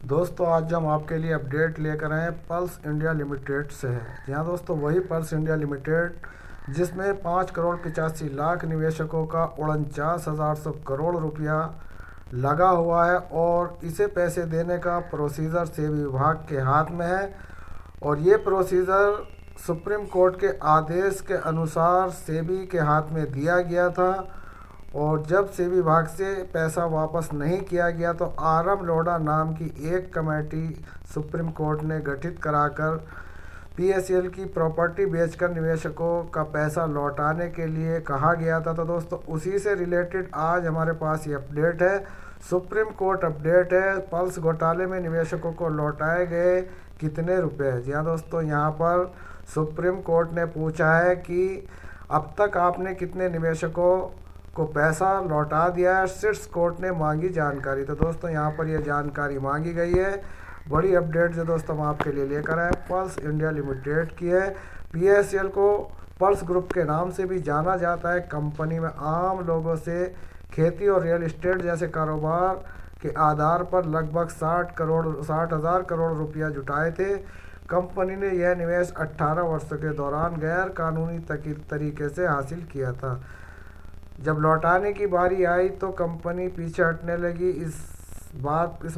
दोस्तों आज हम आपके लिए अपडेट लेकर आए हैं पल्स इंडिया लिमिटेड से है। जी हाँ दोस्तों, वही पल्स इंडिया लिमिटेड जिसमें 5 करोड़ 85 लाख निवेशकों का 49,100 करोड़ रुपया लगा हुआ है और इसे पैसे देने का प्रोसीजर सेबी विभाग के हाथ में है। और ये प्रोसीजर सुप्रीम कोर्ट के आदेश के अनुसार सेबी के हाथ में दिया गया था। और जब सेबी विभाग से पैसा वापस नहीं किया गया तो आरएम लोढ़ा नाम की एक कमेटी सुप्रीम कोर्ट ने गठित कराकर पीएसएल की प्रॉपर्टी बेचकर निवेशकों का पैसा लौटाने के लिए कहा गया था। तो दोस्तों उसी से रिलेटेड आज हमारे पास ये अपडेट है, सुप्रीम कोर्ट अपडेट है। पल्स घोटाले में निवेशकों को लौटाए गए कितने रुपए। जी हाँ दोस्तों, यहाँ पर सुप्रीम कोर्ट ने पूछा है कि अब तक आपने कितने निवेशकों को पैसा लौटा दिया है। शीर्ष कोर्ट ने मांगी जानकारी। तो दोस्तों यहाँ पर यह जानकारी मांगी गई है। बड़ी अपडेट जो दोस्तों हम आपके लिए लेकर आए पल्स इंडिया लिमिटेड की है। पीएसएल को पल्स ग्रुप के नाम से भी जाना जाता है। कंपनी में आम लोगों से खेती और रियल एस्टेट जैसे कारोबार के आधार पर लगभग 60,000 करोड़ रुपया जुटाए थे। कंपनी ने यह निवेश 18 वर्षों के दौरान गैर कानूनी तरीके से हासिल किया था। जब लौटाने की बारी आई तो कंपनी पीछे हटने लगी। इस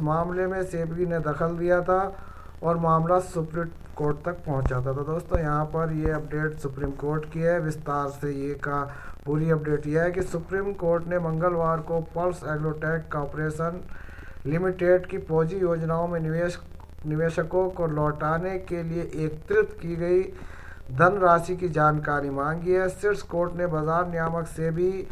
मामले में सेबी ने दखल दिया था और मामला सुप्रीम कोर्ट तक पहुंचा था। तो दोस्तों यहाँ पर ये अपडेट सुप्रीम कोर्ट की है। विस्तार से ये का पूरी अपडेट यह है कि सुप्रीम कोर्ट ने मंगलवार को पल्स एग्रोटेक कॉरपोरेशन लिमिटेड की फौजी योजनाओं में निवेशकों को लौटाने के लिए एकत्रित की गई धनराशि की जानकारी मांगी है। शीर्ष कोर्ट ने बाजार नियामक सेबी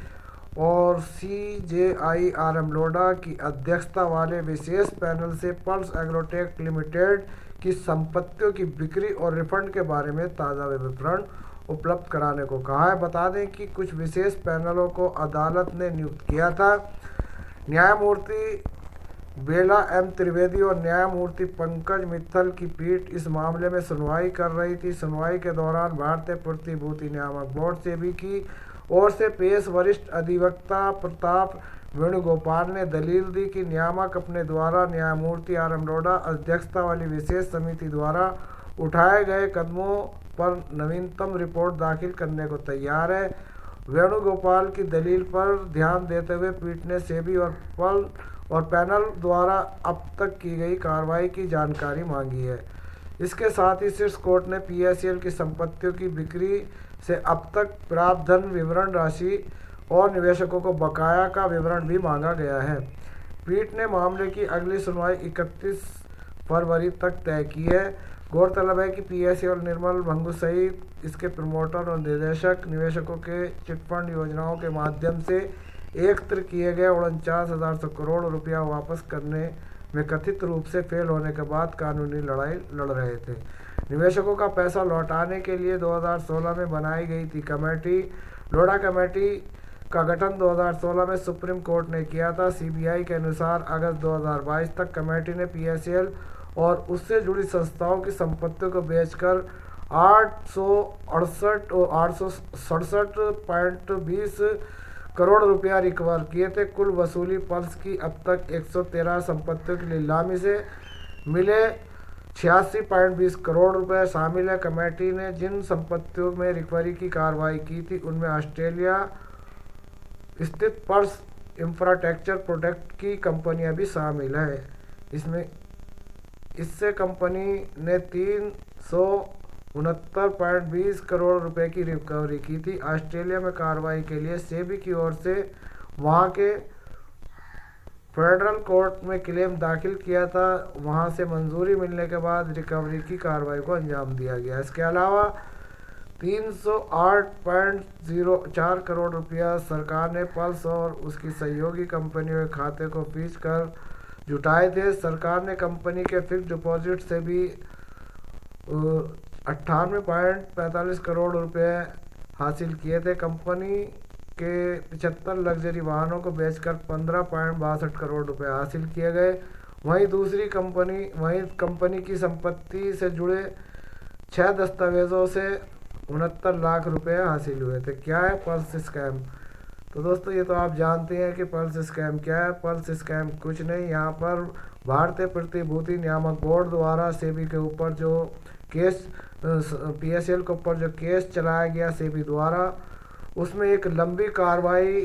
और सीजेआई आरएम लोढ़ा की अध्यक्षता वाले विशेष पैनल से पल्स एग्रोटेक लिमिटेड की संपत्तियों की बिक्री और रिफंड के बारे में ताज़ा विवरण उपलब्ध कराने को कहा है। बता दें कि कुछ विशेष पैनलों को अदालत ने नियुक्त किया था। न्यायमूर्ति बेला एम त्रिवेदी और न्यायमूर्ति पंकज मित्तल की पीठ इस मामले में सुनवाई कर रही थी। सुनवाई के दौरान भारतीय प्रतिभूति नियामक बोर्ड सेबी की ओर से पेश वरिष्ठ अधिवक्ता प्रताप वेणुगोपाल ने दलील दी कि नियामक अपने द्वारा न्यायमूर्ति आरएम लोढ़ा अध्यक्षता वाली विशेष समिति द्वारा उठाए गए कदमों पर नवीनतम रिपोर्ट दाखिल करने को तैयार है। वेणुगोपाल की दलील पर ध्यान देते हुए पीठ ने सेबी और पैनल द्वारा अब तक की गई कार्रवाई की जानकारी मांगी है। इसके साथ ही शीर्ष कोर्ट ने पीएसएल की संपत्तियों की बिक्री से अब तक प्राप्त धन विवरण राशि और निवेशकों को बकाया का विवरण भी मांगा गया है। पीठ ने मामले की अगली सुनवाई 31 फरवरी तक तय की है। गौरतलब है कि पीएसएल निर्मल भंगू सहित इसके प्रमोटर और निदेशक निवेशकों के चिटफंड योजनाओं के माध्यम से एकत्र किए गए 49,100 करोड़ रुपया वापस करने में कथित रूप से फेल होने के बाद कानूनी लड़ाई लड़ रहे थे। निवेशकों का पैसा लौटाने के लिए 2016 में बनाई गई थी कमेटी। लोढ़ा कमेटी का गठन 2016 में सुप्रीम कोर्ट ने किया था। सीबीआई के अनुसार अगस्त 2022 तक कमेटी ने पीएसएल और उससे जुड़ी संस्थाओं की संपत्तियों को बेचकर 867.20 करोड़ रुपया रिकवर किए थे। कुल वसूली पल्स की अब तक 113 संपत्तियों की नीलामी से मिले 86.20 करोड़ रुपए शामिल है। कमेटी ने जिन संपत्तियों में रिकवरी की कार्रवाई की थी उनमें ऑस्ट्रेलिया स्थित पल्स इंफ्रास्ट्रक्चर प्रोडक्ट की कंपनियां भी शामिल है। इससे कंपनी ने 369.20 करोड़ रुपए की रिकवरी की थी। ऑस्ट्रेलिया में कार्रवाई के लिए सेबी की ओर से वहां के फेडरल कोर्ट में क्लेम दाखिल किया था। वहां से मंजूरी मिलने के बाद रिकवरी की कार्रवाई को अंजाम दिया गया। इसके अलावा 308.04 करोड़ रुपया सरकार ने पल्स और उसकी सहयोगी कंपनियों के खाते को फ्रीज कर जुटाए थे। सरकार ने कंपनी के फिक्स डिपॉजिट से भी 98.45 करोड़ रुपए हासिल किए थे। कंपनी के 75 लग्जरी वाहनों को बेचकर 15.62 करोड़ रुपए हासिल किए गए। वहीं कंपनी की संपत्ति से जुड़े 6 दस्तावेजों से 69 लाख रुपए हासिल हुए थे। क्या है पल्स स्कैम? तो दोस्तों ये तो आप जानते हैं कि पल्स स्कैम क्या है। पल्स स्कैम कुछ नहीं, यहाँ पर भारतीय प्रतिभूति नियामक बोर्ड द्वारा सेबी के ऊपर जो केस पीएसएल के ऊपर जो केस चलाया गया सेबी द्वारा, उसमें एक लंबी कार्रवाई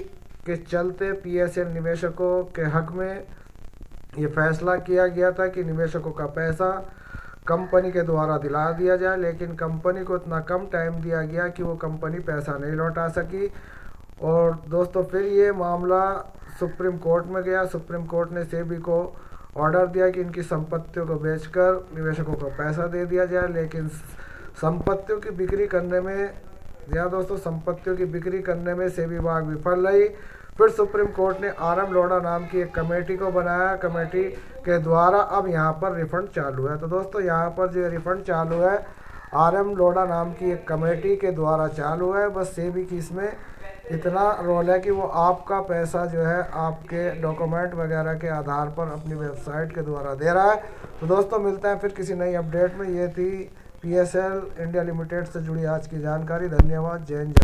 के चलते पीएसएल निवेशकों के हक में ये फैसला किया गया था कि निवेशकों का पैसा कंपनी के द्वारा दिला दिया जाए, लेकिन कंपनी को इतना कम टाइम दिया गया कि वो कंपनी पैसा नहीं लौटा सकी। और दोस्तों फिर ये मामला सुप्रीम कोर्ट में गया। सुप्रीम कोर्ट ने सेबी को ऑर्डर दिया कि इनकी संपत्तियों को बेचकर निवेशकों को पैसा दे दिया जाए, लेकिन संपत्तियों की बिक्री करने में संपत्तियों की बिक्री करने में सेबी विभाग विफल रही। फिर सुप्रीम कोर्ट ने RM लोढ़ा नाम की एक कमेटी को बनाया। कमेटी के द्वारा अब यहाँ पर रिफंड चालू है। तो दोस्तों यहाँ पर जो रिफंड चालू है RM लोढ़ा नाम की एक कमेटी के द्वारा चालू है। बस सेबी की इसमें इतना रोल है कि वो आपका पैसा जो है आपके डॉक्यूमेंट वगैरह के आधार पर अपनी वेबसाइट के द्वारा दे रहा है। तो दोस्तों मिलते हैं फिर किसी नई अपडेट में। ये थी PSL इंडिया लिमिटेड से जुड़ी आज की जानकारी। धन्यवाद। जय हिंद।